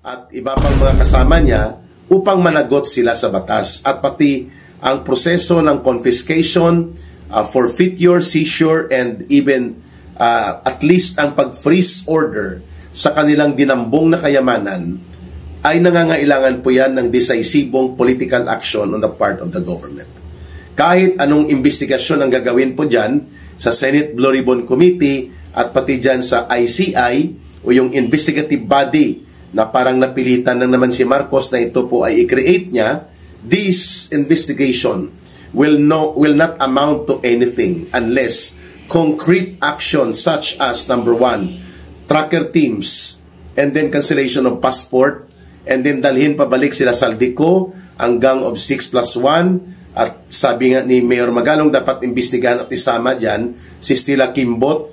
at iba pang mga kasama niya upang managot sila sa batas. At pati ang proseso ng confiscation, forfeiture, seizure, and even at least ang pag-freeze order sa kanilang dinambong na kayamanan ay nangangailangan po yan ng decisibong political action on the part of the government. Kahit anong investigasyon ang gagawin po dyan sa Senate Blue Ribbon Committee at pati dyan sa ICI o yung investigative body na parang napilitan na naman si Marcos na ito po ay i-create niya, this investigation will not amount to anything unless concrete action such as number 1, tracker teams, and then cancellation of passport, and then dalhin pabalik sila Saldico, ang gang of 6+1, at sabi nga ni Mayor Magalong dapat imbestigahan at isama dyan si Stella Kimbot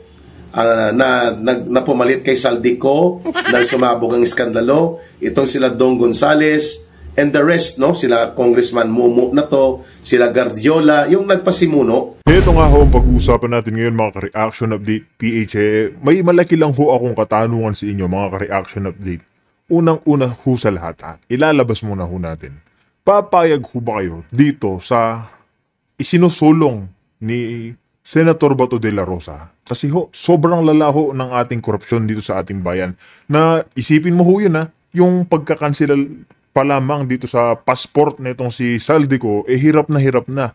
na pumalit kay Saldico nang sumabog ang iskandalo, itong sila Dong Gonzales, and the rest, no? Sila Congressman Mumu na to, sila Guardiola, yung nagpasimuno. Ito nga ho ang pag-uusapan natin ngayon mga ka-reaction update PH. May malaki lang ho akong katanungan sa inyo mga ka-reaction update. Unang-una ho sa lahat, ilalabas muna ho natin. Papayag ho ba kayo dito sa isinusulong ni Senator Bato de la Rosa? Kasi ho, sobrang lalaho ng ating korupsyon dito sa ating bayan. Na isipin mo ho yun yung pagkakansela pa lamang dito sa passport na itong si Saldico, hirap na.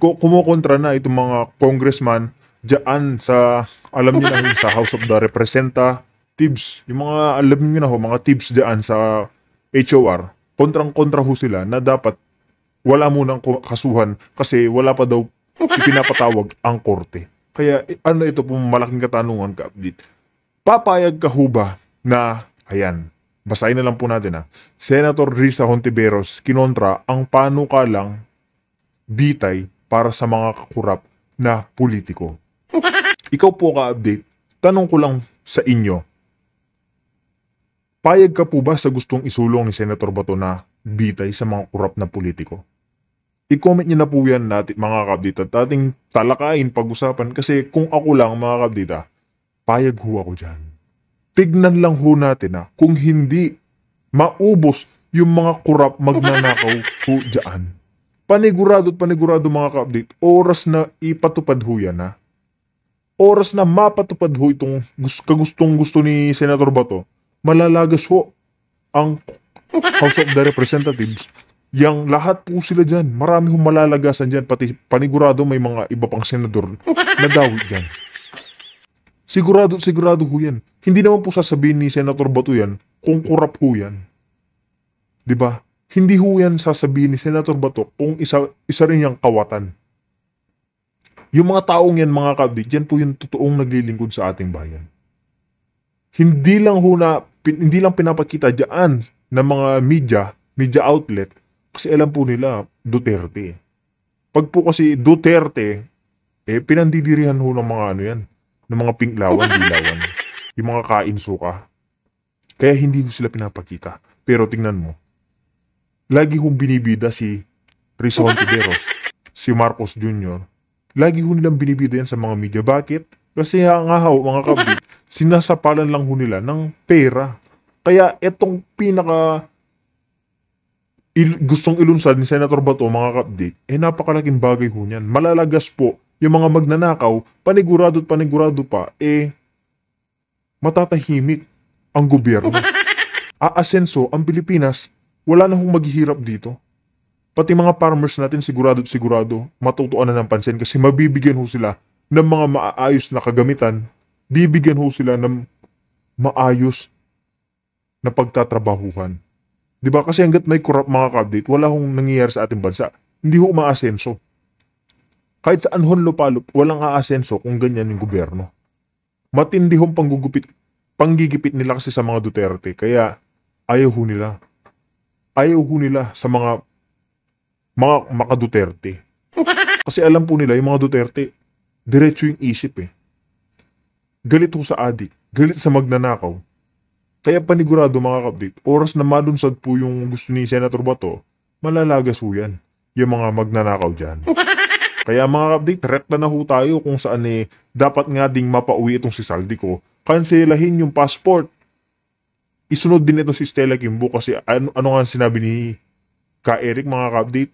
Kumukontra na itong mga congressman dyan sa, alam niyo na sa House of the Representatives. Yung mga, alam niyo na ho, mga tips dyan sa HOR. Kontrang-kontra ho sila na dapat wala munang kasuhan kasi wala pa daw ipinapatawag ang korte. Kaya ano ito pong malaking katanungan ka-update. Papayag ka ho ba na, ayan, basahin na lang po natin Senator Risa Hontiveros kinontra ang panukalang bitay para sa mga kakurap na politiko. Ikaw po ka-update, tanong ko lang sa inyo. Payag ka po ba sa gustong isulong ni Senator Bato na bitay sa mga kurap na politiko? I-comment nyo na po yan natin mga ka-update at ating talakayin, pag-usapan kasi kung ako lang mga ka-update payag ho ako dyan. Tignan lang ho natin kung hindi maubos yung mga kurap magnanakaw ho dyan. Panigurado mga ka-update, oras na ipatupad ho yan Oras na mapatupad ho itong kagustong-gusto ni Senator Bato, malalagas ho ang House of the Representatives. Yang lahat po sila dyan, marami hong malalagasan dyan, pati panigurado may mga iba pang senador na dawi dyan. Sigurado ho yan. Hindi naman po sasabihin ni Senator Bato yan kung kurap ho yan. Diba? Hindi ho yan sasabihin ni Senator Bato kung isa rin yung kawatan. Yung mga taong yan mga kabdi, yan po yung totoong naglilingkod sa ating bayan. Hindi lang pinapakita dyan ng mga media outlet kasi alam po nila Duterte. Pag po kasi Duterte, pinandidirihan ho ng mga ng mga pinklawan, dilawan, yung mga kain-suka. Kaya hindi ho sila pinapakita. Pero tingnan mo, lagi hong binibida si Risa Hontiveros, si Marcos Jr., lagi ho nilang binibida yan sa mga media. Bakit? Kasi nga ho, mga kabit, sinasapalan lang ho nila ng pera. Kaya etong gustong ilunsad ni Senator Bato, mga ka-update, napakalaking bagay ho niyan. Malalagas po yung mga magnanakaw, panigurado pa, matatahimik ang gobyerno. Aasenso ang Pilipinas, wala na hong maghihirap dito. Pati mga farmers natin sigurado matutuan na ng pansin kasi mabibigyan ho sila ng mga maayos na kagamitan, bibigyan ho sila ng maayos na pagtatrabahuhan. Diba? Kasi hanggat may corrupt mga ka-update, wala hong nangyayari sa ating bansa. Hindi ho umaasenso. Kahit saan hon lupalop, walang aasenso kung ganyan yung gobyerno. Matindi hong panggigipit nila kasi sa mga Duterte. Kaya ayaw ho nila. Ayaw ho nila sa mga Duterte. Kasi alam po nila, yung mga Duterte, diretso yung isip Galit ho sa adik, galit sa magnanakaw. Kaya panigurado mga ka-update, oras na malunsad po yung gusto ni Senator Bato, malalagas po yan, yung mga magnanakaw dyan. Kaya mga ka-update, rekta na ho tayo kung saan dapat nga ding mapauwi itong si Saldico. Kanselahin yung passport. isunod din ito si Stella Kimbo kasi ano nga sinabi ni Ka Eric mga ka-update?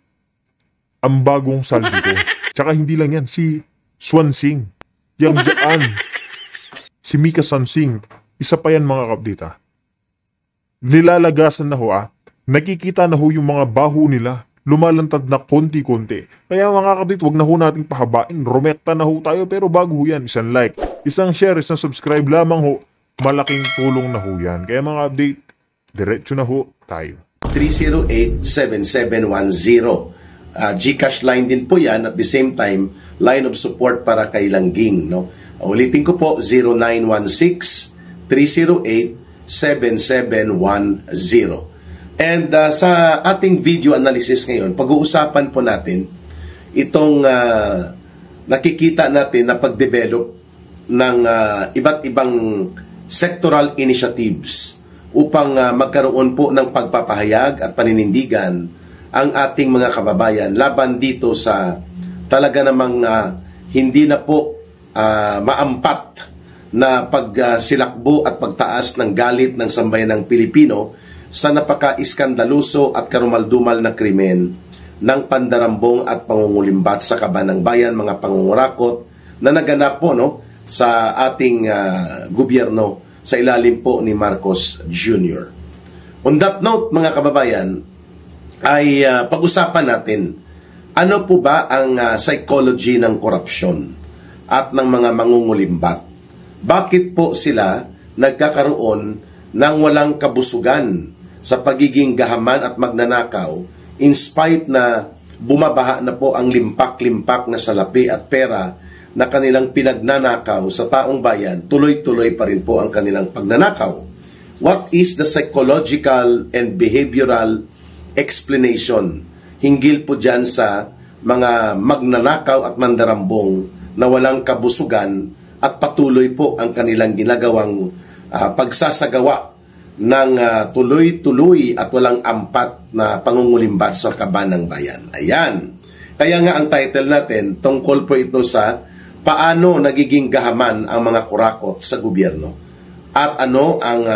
Ang bagong saldi ko. Tsaka hindi lang yan, si Swan Singh. Yang dyan. Si Mika Sansing. Isa pa yan mga ka-update Nilalagasan na ho Nakikita na ho yung mga baho nila. Lumalantad na konti-konti. Kaya mga ka-update, wag na ho nating pahabain. Rumekta na ho tayo pero bago ho yan. Isang like, isang share, isang subscribe lamang ho. Malaking tulong na ho yan. Kaya mga update, diretso na ho tayo. 308-7710. GCash line din po yan. At the same time, line of support para kay Langging. No? Ulitin ko po, 0916-308-7710. And sa ating video analysis ngayon, pag-uusapan po natin itong nakikita natin na pag-develop ng iba't ibang sectoral initiatives upang magkaroon po ng pagpapahayag at paninindigan ang ating mga kababayan laban dito sa talaga namang hindi na po maampat na pagsilakbo at pagtaas ng galit ng sambayan ng Pilipino sa napaka-iskandaluso at karumaldumal na krimen ng pandarambong at pangungulimbat sa kaban ng bayan, mga pangungurakot na naganap po sa ating gobyerno sa ilalim po ni Marcos Jr. On that note, mga kababayan, ay pag-usapan natin ano po ba ang psychology ng korupsyon at ng mga mangungulimbat. Bakit po sila nagkakaroon ng walang kabusugan sa pagiging gahaman at magnanakaw in spite na bumabaha na po ang limpak-limpak na salapi at pera na kanilang pinagnanakaw sa taong bayan, tuloy-tuloy pa rin po ang kanilang pagnanakaw. What is the psychological and behavioral explanation hinggil po dyan sa mga magnanakaw at mandarambong na walang kabusugan at patuloy po ang kanilang ginagawang pagsasagawa ng tuloy-tuloy at walang ampat na pangungulimbat sa kaban ng bayan. Ayan. Kaya nga ang title natin, tungkol po ito sa paano nagiging gahaman ang mga kurakot sa gobyerno at ano ang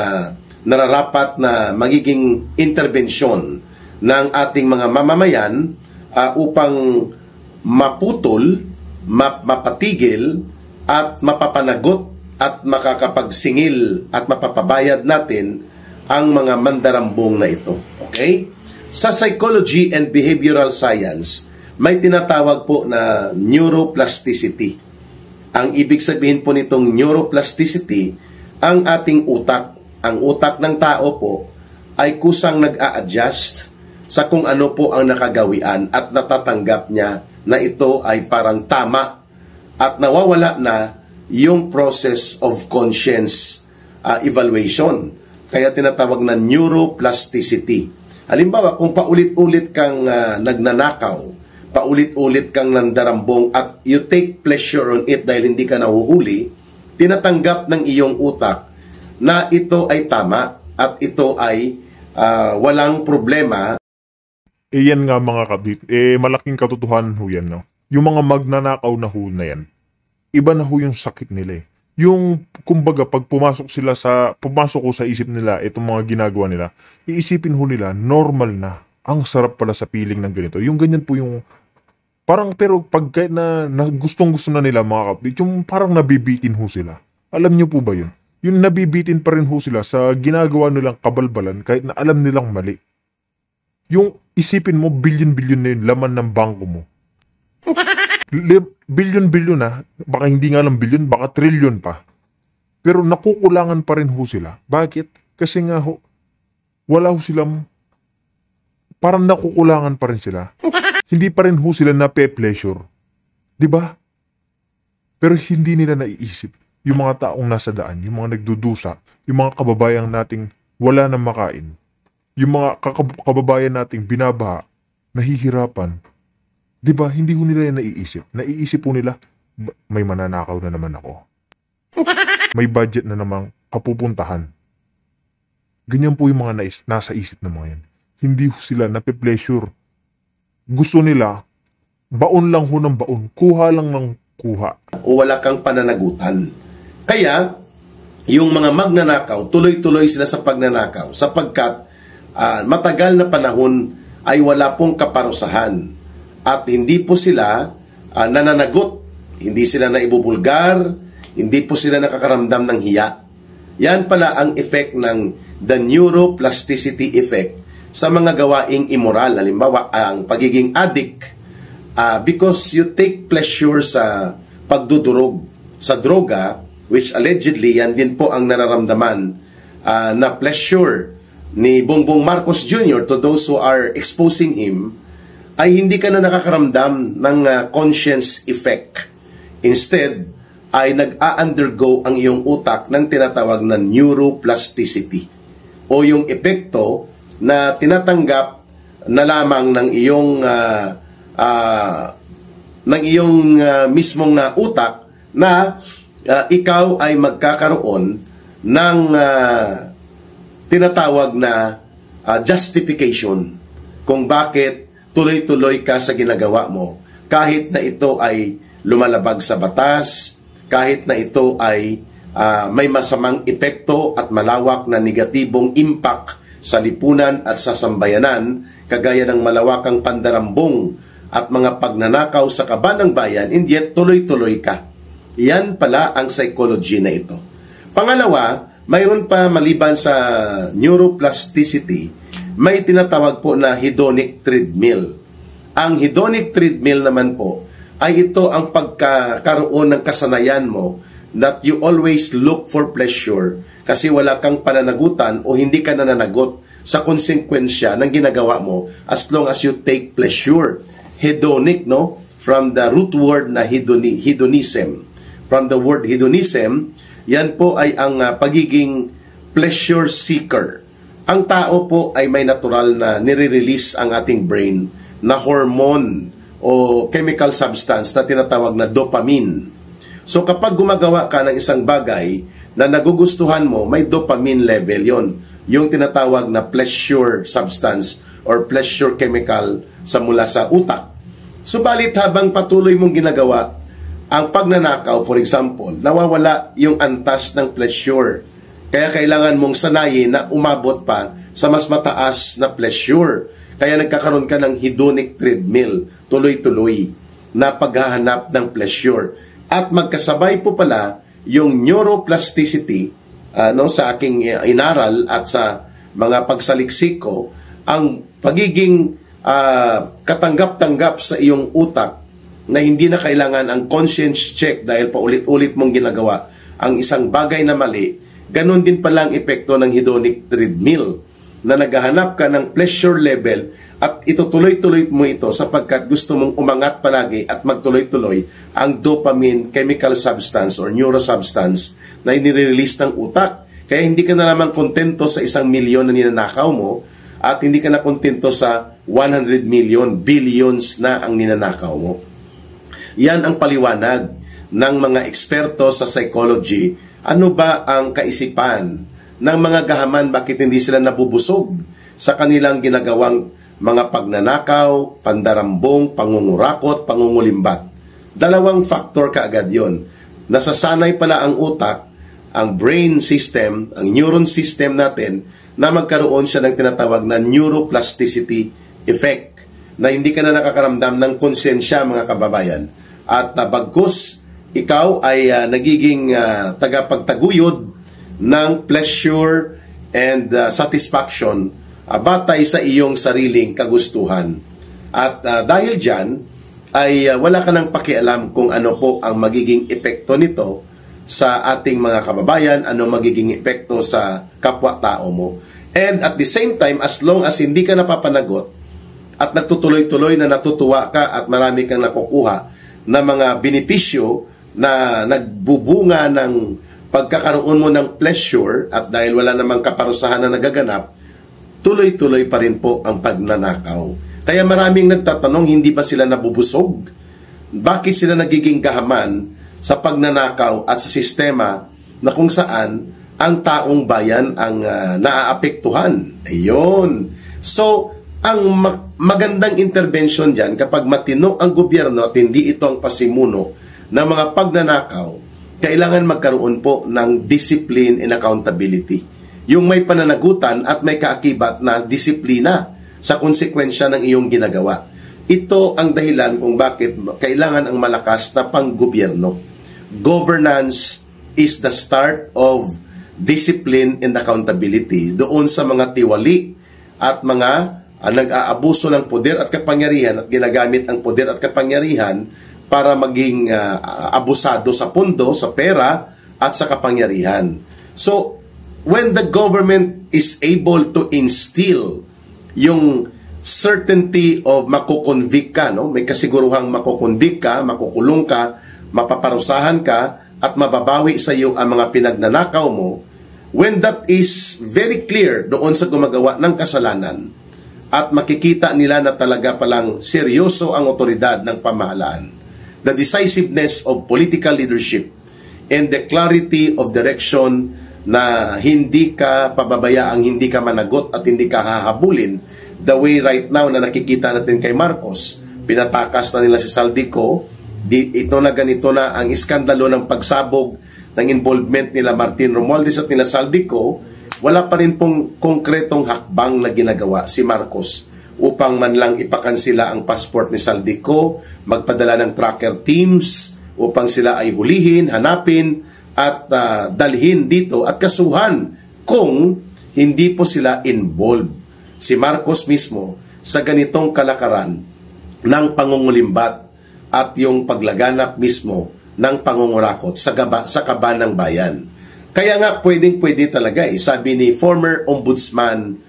nararapat na magiging intervensyon ng ating mga mamamayan upang maputol, mapatigil at mapapanagot at makakapagsingil at mapapabayad natin ang mga mandarambong na ito. Okay? Sa psychology and behavioral science, may tinatawag po na neuroplasticity. Ang ibig sabihin po nitong neuroplasticity, ang ating utak, ang utak ng tao po, ay kusang nag-a-adjust sa kung ano po ang nakagawian at natatanggap niya na ito ay parang tama at nawawala na yung process of conscience evaluation. Kaya tinatawag na neuroplasticity. Halimbawa, kung paulit-ulit kang nagnanakaw, paulit-ulit kang nandarambong at you take pleasure on it dahil hindi ka nahuhuli, tinatanggap ng iyong utak na ito ay tama at ito ay walang problema. Yan nga mga kabit, malaking katotohanan ho yan. No? Yung mga magnanakaw na ho na yan, iba na ho yung sakit nila Yung, kumbaga, pag pumasok ko sa isip nila, itong mga ginagawa nila, iisipin ho nila, normal na. Ang sarap pala sa piling ng ganito. Yung ganyan po yung, parang, pero pag kahit na gustong-gusto na nila mga kapatid, yung parang nabibitin ho sila. Alam nyo po ba yun? Yung nabibitin pa rin ho sila sa ginagawa nilang kabalbalan kahit na alam nilang mali. Yung isipin mo, bilyon-bilyon na yun, laman ng bangko mo. Bilyon-bilyon na, baka hindi nga lang bilyon, baka trilyon pa. Pero nakukulangan pa rin ho sila. Bakit? Kasi nga ho, wala ho silang, parang nakukulangan pa rin sila. Hindi pa rin ho sila na-pleasure. Diba? Pero hindi nila naiisip yung mga taong nasa daan, yung mga nagdudusa, yung mga kababayan nating wala nang makain, yung mga kababayan nating binabaha, nahihirapan. Diba, hindi ho nila yan naiisip. Naiisip po nila, may mananakaw na naman ako. May budget na namang kapupuntahan. Ganyan po yung mga nasa isip ng mga yan. Hindi ho sila nape-pleasure. Gusto nila, baon lang ho ng baon. Kuha lang ng kuha. O wala kang pananagutan. Kaya, yung mga magnanakaw, tuloy-tuloy sila sa pagnanakaw sapagkat matagal na panahon ay wala pong kaparusahan at hindi po sila nananagot, hindi sila naibubulgar, hindi po sila nakakaramdam ng hiya. Yan pala ang effect ng the neuroplasticity effect sa mga gawaing immoral. Halimbawa, ang pagiging addict because you take pleasure sa pagdudurog, sa droga, which allegedly yan din po ang nararamdaman na pleasure ni Bongbong Marcos Jr. to those who are exposing him, ay hindi ka na nakakaramdam ng conscience effect. Instead, ay nag-a-undergo ang iyong utak ng tinatawag na neuroplasticity o yung epekto na tinatanggap na lamang ng iyong mismong utak na ikaw ay magkakaroon ng tinatawag na justification kung bakit tuloy-tuloy ka sa ginagawa mo kahit na ito ay lumalabag sa batas, kahit na ito ay may masamang epekto at malawak na negatibong impact sa lipunan at sa sambayanan, kagaya ng malawakang pandarambong at mga pagnanakaw sa kaban ng bayan, and yet tuloy-tuloy ka. Yan pala ang psychology na ito. Pangalawa, mayroon pa maliban sa neuroplasticity, may tinatawag po na hedonic treadmill. Ang hedonic treadmill naman po ay ito ang pagkakaroon ng kasanayan mo that you always look for pleasure kasi wala kang pananagutan o hindi ka nananagot sa konsekwensya ng ginagawa mo as long as you take pleasure. Hedonic, no? From the root word na hedonism. From the word hedonism, yan po ay ang pagiging pleasure seeker. Ang tao po ay may natural na nire-release ang ating brain na hormone o chemical substance na tinatawag na dopamine. So kapag gumagawa ka ng isang bagay na nagugustuhan mo, may dopamine level yon, yung tinatawag na pleasure substance or pleasure chemical sa mula sa utak. Subalit habang patuloy mong ginagawa ang pagnanakaw, for example, nawawala yung antas ng pleasure. Kaya kailangan mong sanayin na umabot pa sa mas mataas na pleasure. Kaya nagkakaroon ka ng hedonic treadmill, tuloy-tuloy na paghahanap ng pleasure. At magkasabay po pala yung neuroplasticity sa aking inaral at sa mga pagsaliksik ko, ang pagiging katanggap-tanggap sa iyong utak na hindi na kailangan ang conscience check dahil paulit-ulit mong ginagawa ang isang bagay na mali. Ganon din pala ang epekto ng hedonic treadmill na naghahanap ka ng pleasure level at itutuloy-tuloy mo ito sapagkat gusto mong umangat palagi at magtuloy-tuloy ang dopamine chemical substance or neurosubstance na inire-release ng utak. Kaya hindi ka na naman kontento sa 1 milyon na ninanakaw mo at hindi ka na kontento sa 100 million, billions na ang ninanakaw mo. Yan ang paliwanag ng mga eksperto sa psychology. Ano ba ang kaisipan ng mga gahaman, bakit hindi sila nabubusog sa kanilang ginagawang mga pagnanakaw, pandarambong, pangungurakot, pangungulimbat? Dalawang factor kaagad yon. Nasasanay pala ang utak, ang brain system, ang neuron system natin, na magkaroon siya ng tinatawag na neuroplasticity effect, na hindi ka na nakakaramdam ng konsensya, mga kababayan. At bagkus ikaw ay nagiging tagapagtaguyod ng pleasure and satisfaction batay sa iyong sariling kagustuhan. At dahil dyan, ay wala ka nang pakialam kung ano po ang magiging epekto nito sa ating mga kababayan, ano magiging epekto sa kapwa-tao mo. And at the same time, as long as hindi ka napapanagot at nagtutuloy-tuloy na natutuwa ka at marami kang nakukuha na mga benepisyo na nagbubunga ng pagkakaroon mo ng pleasure at dahil wala namang kaparusahan na nagaganap, tuloy-tuloy pa rin po ang pagnanakaw. Kaya maraming nagtatanong, hindi ba sila nabubusog? Bakit sila nagiging gahaman sa pagnanakaw at sa sistema na kung saan ang taong bayan ang naaapektuhan? Ayun. So, ang magandang intervention dyan kapag matino ang gobyerno at hindi ito ang pasimuno ng mga pagnanakaw, kailangan magkaroon po ng discipline and accountability. Yung may pananagutan at may kaakibat na disiplina sa konsekwensya ng iyong ginagawa. Ito ang dahilan kung bakit kailangan ang malakas na panggobyerno. Governance is the start of discipline and accountability doon sa mga tiwali at mga nag-aabuso ng poder at kapangyarihan at ginagamit ang poder at kapangyarihan para maging abusado sa pondo, sa pera at sa kapangyarihan. So, when the government is able to instill yung certainty of makukonvict ka, no? May kasiguruhang makukonvict ka, makukulong ka, mapaparusahan ka, at mababawi sa iyo ang mga pinagnanakaw mo, when that is very clear doon sa gumagawa ng kasalanan, at makikita nila na talaga palang seryoso ang otoridad ng pamahalaan, the decisiveness of political leadership, and the clarity of direction na hindi ka pababayaang, hindi ka managot at hindi ka hahabulin, the way right now na nakikita natin kay Marcos, pinatakas na nila si Saldico, ito na ganito na ang iskandalo ng pagsabog ng involvement nila Martin Romualdez at nila Saldico, wala pa rin pong konkretong hakbang na ginagawa si Marcos upang man lang ipakansila ang passport ni Saldico, magpadala ng tracker teams upang sila ay hulihin, hanapin at dalhin dito at kasuhan kung hindi po sila involved. Si Marcos mismo sa ganitong kalakaran ng pangungulimbat at yung paglaganap mismo ng pangungurakot sa kaban ng bayan. Kaya nga pwedeng-pwede talaga sabi ni former Ombudsman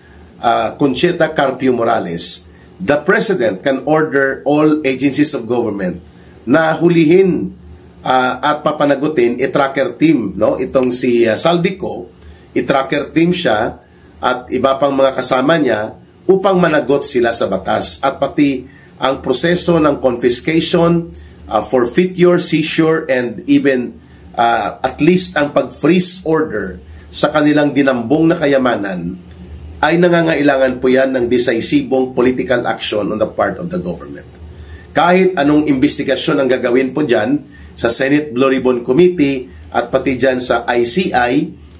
Concheta Carpio Morales, the President can order all agencies of government na hulihin at papanagutin i-tracker team, no? Itong si Saldico, i-tracker team siya at iba pang mga kasama niya upang managot sila sa batas. At pati ang proseso ng confiscation, forfeiture, seizure, and even at least ang pag-freeze order sa kanilang dinambong na kayamanan ay nangangailangan po yan ng decisibong political action on the part of the government. Kahit anong investigasyon ang gagawin po dyan sa Senate Blue Ribbon Committee at pati dyan sa ICI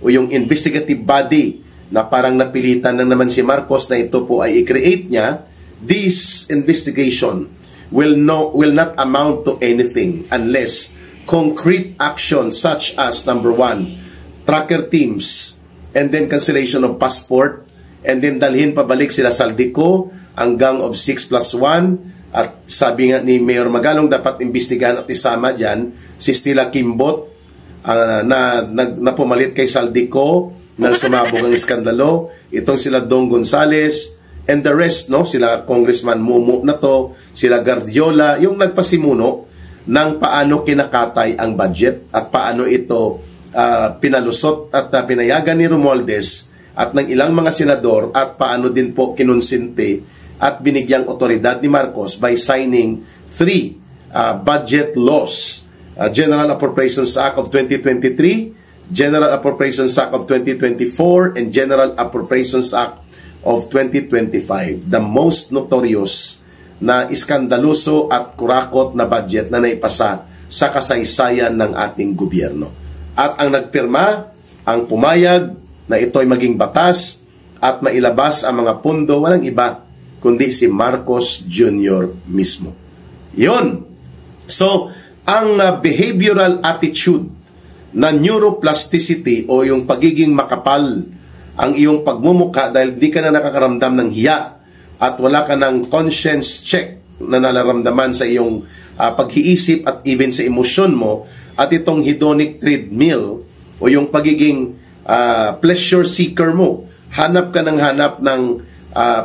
o yung investigative body na parang napilitan na naman si Marcos na ito po ay i-create niya, this investigation will not amount to anything unless concrete action such as number 1, tracker teams, and then cancellation of passport, and then dalhin pabalik sila Saldico, ang gang of 6+1, at sabi nga ni Mayor Magalong dapat imbestigahan at isama dyan si Stella Kimbot na pumalit kay Saldico nang sumabog ang iskandalo, itong sila Dong Gonzales, and the rest, no, sila Congressman Mumu na to, sila Guardiola, yung nagpasimuno ng paano kinakatay ang budget at paano ito pinalusot at pinayagan ni Romualdez at ng ilang mga senador at paano din po kinonsente at binigyang otoridad ni Marcos by signing 3 budget laws, General Appropriations Act of 2023, General Appropriations Act of 2024, and General Appropriations Act of 2025, the most notorious na iskandaluso at kurakot na budget na naipasa sa kasaysayan ng ating gobyerno. At ang nagpirma, ang pumayag na ito'y maging batas at mailabas ang mga pondo, walang iba kundi si Marcos Jr. mismo. Yun. So, ang behavioral attitude na neuroplasticity o yung pagiging makapal ang iyong pagmumukha dahil di ka na nakakaramdam ng hiya at wala ka ng conscience check na nalaramdaman sa iyong pag-iisip at even sa emosyon mo, at itong hedonic treadmill o yung pagiging pleasure seeker mo. Hanap ka ng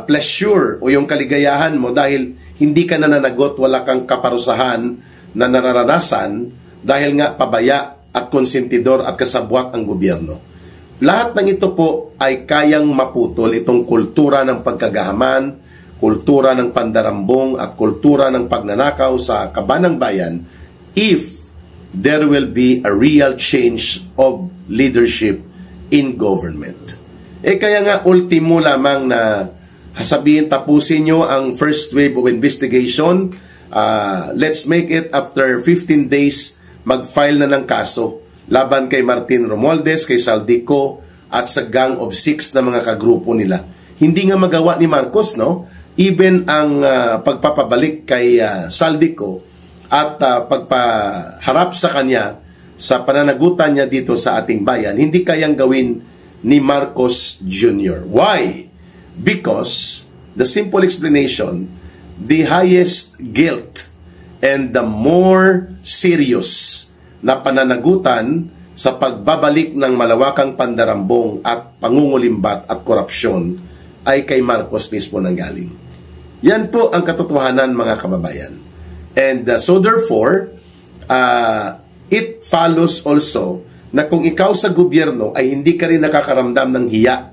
pleasure o yung kaligayahan mo dahil hindi ka nananagot, wala kang kaparusahan na nararanasan dahil nga pabaya at konsentidor at kasabwat ang gobyerno. Lahat ng ito po ay kayang maputol itong kultura ng pagkagahaman, kultura ng pandarambong at kultura ng pagnanakaw sa kabanang bayan if there will be a real change of leadership in government. Kaya nga ultimo lamang na sabihin tapusin nyo ang first wave of investigation. Let's make it after 15 days mag-file na ng kaso laban kay Martin Romualdez, kay Saldico, at sa Gang of Six na mga kagrupo nila. Hindi nga magawa ni Marcos, no? Even ang pagpapabalik kay Saldico at pagpaharap sa kanya sa pananagutan niya dito sa ating bayan, hindi kayang gawin ni Marcos Jr. Why? Because, the simple explanation, the highest guilt and the more serious na pananagutan sa pagbabalik ng malawakang pandarambong at pangungulimbat at korupsyon ay kay Marcos mismo nanggaling. Yan po ang katotohanan, mga kababayan. And so therefore, it follows also na kung ikaw sa gobyerno ay hindi ka rin nakakaramdam ng hiya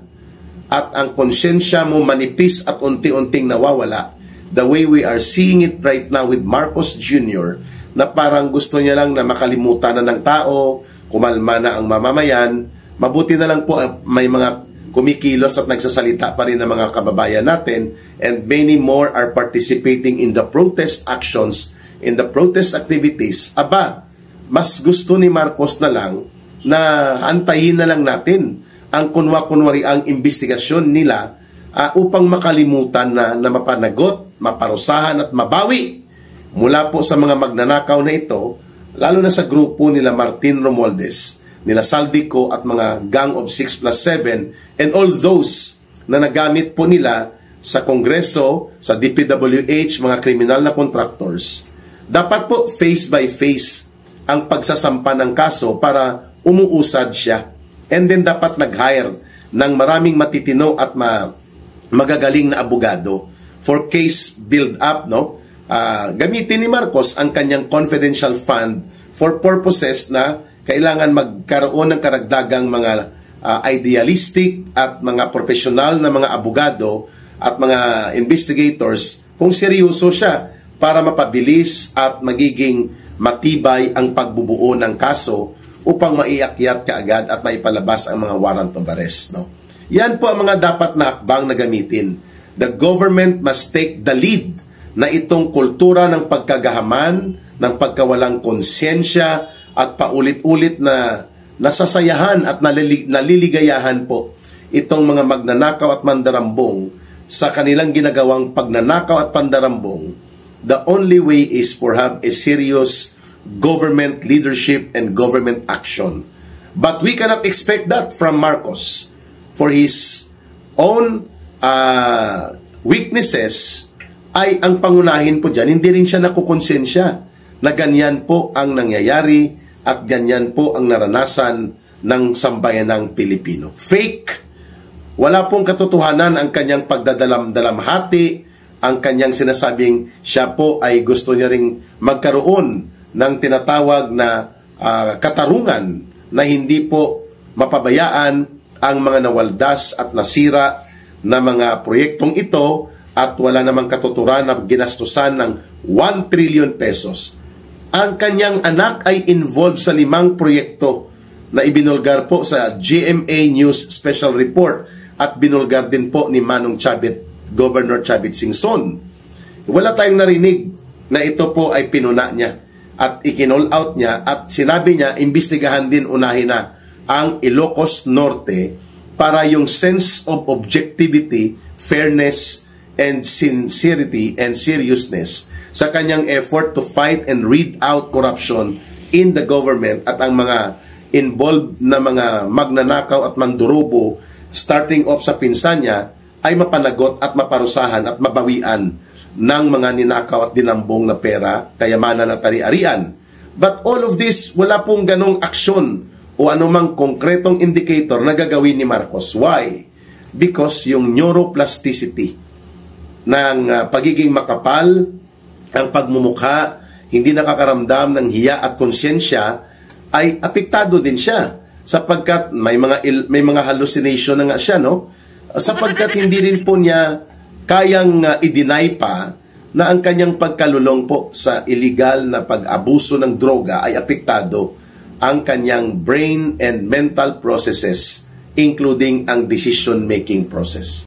at ang konsyensya mo manipis at unti-unting nawawala, the way we are seeing it right now with Marcos Jr., na parang gusto niya lang na makalimutan na ng tao, kumalma na ang mamamayan, mabuti na lang po may mga kumikilos at nagsasalita pa rin ng mga kababayan natin, and many more are participating in the protest actions, in the protest activities. Aba, mas gusto ni Marcos na lang na antayin na lang natin ang kunwa-kunwari ang investigasyon nila upang makalimutan na mapanagot, maparusahan at mabawi mula po sa mga magnanakaw na ito, lalo na sa grupo nila Martin Romualdez, nila Saldico at mga Gang of 6+7 and all those na nagamit po nila sa Kongreso, sa DPWH, mga kriminal na contractors. Dapat po face by face ang pagsasampa ng kaso para umuusad siya. And then dapat nag-hire ng maraming matitino at magagaling na abogado for case build-up, no? Gamitin ni Marcos ang kanyang confidential fund for purposes na kailangan magkaroon ng karagdagang mga idealistic at mga profesional na mga abogado at mga investigators kung seryoso siya para mapabilis at magiging matibay ang pagbubuo ng kaso upang maiakyat kaagad at maipalabas ang mga warrant of arrest, no? Yan po ang mga dapat na hakbang na gamitin. The government must take the lead na itong kultura ng pagkagahaman, ng pagkawalang konsyensya at paulit-ulit na nasasayahan at naliligayahan po itong mga magnanakaw at mandarambong sa kanilang ginagawang pagnanakaw at pandarambong. The only way is for have a serious government leadership and government action. But we cannot expect that from Marcos. For his own weaknesses ay ang pangunahin po dyan. Hindi rin siya nakukonsensya na ganyan po ang nangyayari at ganyan po ang naranasan ng sambayanang Pilipino. Fake. Wala pong katotohanan ang kanyang pagdadalam-dalamhati, ang kanyang sinasabing siya po ay gusto niya ring magkaroon ng tinatawag na katarungan na hindi po mapabayaan ang mga nawaldas at nasira na mga proyektong ito at wala namang katuturan na ginastusan ng 1 trillion pesos. Ang kanyang anak ay involved sa 5 proyekto na ibinulgar po sa GMA News Special Report at binulgar din po ni Manong Chavit, Governor Chavit Singson. Wala tayong narinig na ito po ay pinuna niya at ikinall out niya at sinabi niya, imbestigahan din unahin na ang Ilocos Norte para yung sense of objectivity, fairness, and sincerity and seriousness sa kanyang effort to fight and weed out corruption in the government at ang mga involved na mga magnanakaw at mandurubo starting off sa pinsan niya ay mapanagot at maparusahan at mabawian ng mga ninakaw at dinambong na pera, kayamanan at ari-arian. But all of this, wala pong ganong aksyon o anumang konkretong indicator na gagawin ni Marcos. Why? Because yung neuroplasticity ng pagiging makapal, ang pagmumukha, hindi nakakaramdam ng hiya at konsyensya, ay apektado din siya sapagkat may mga hallucination na nga siya, no? Sapagkat hindi rin po niya kayang i-deny pa na ang kanyang pagkalulong po sa illegal na pag-abuso ng droga ay apektado ang kanyang brain and mental processes, including ang decision-making process.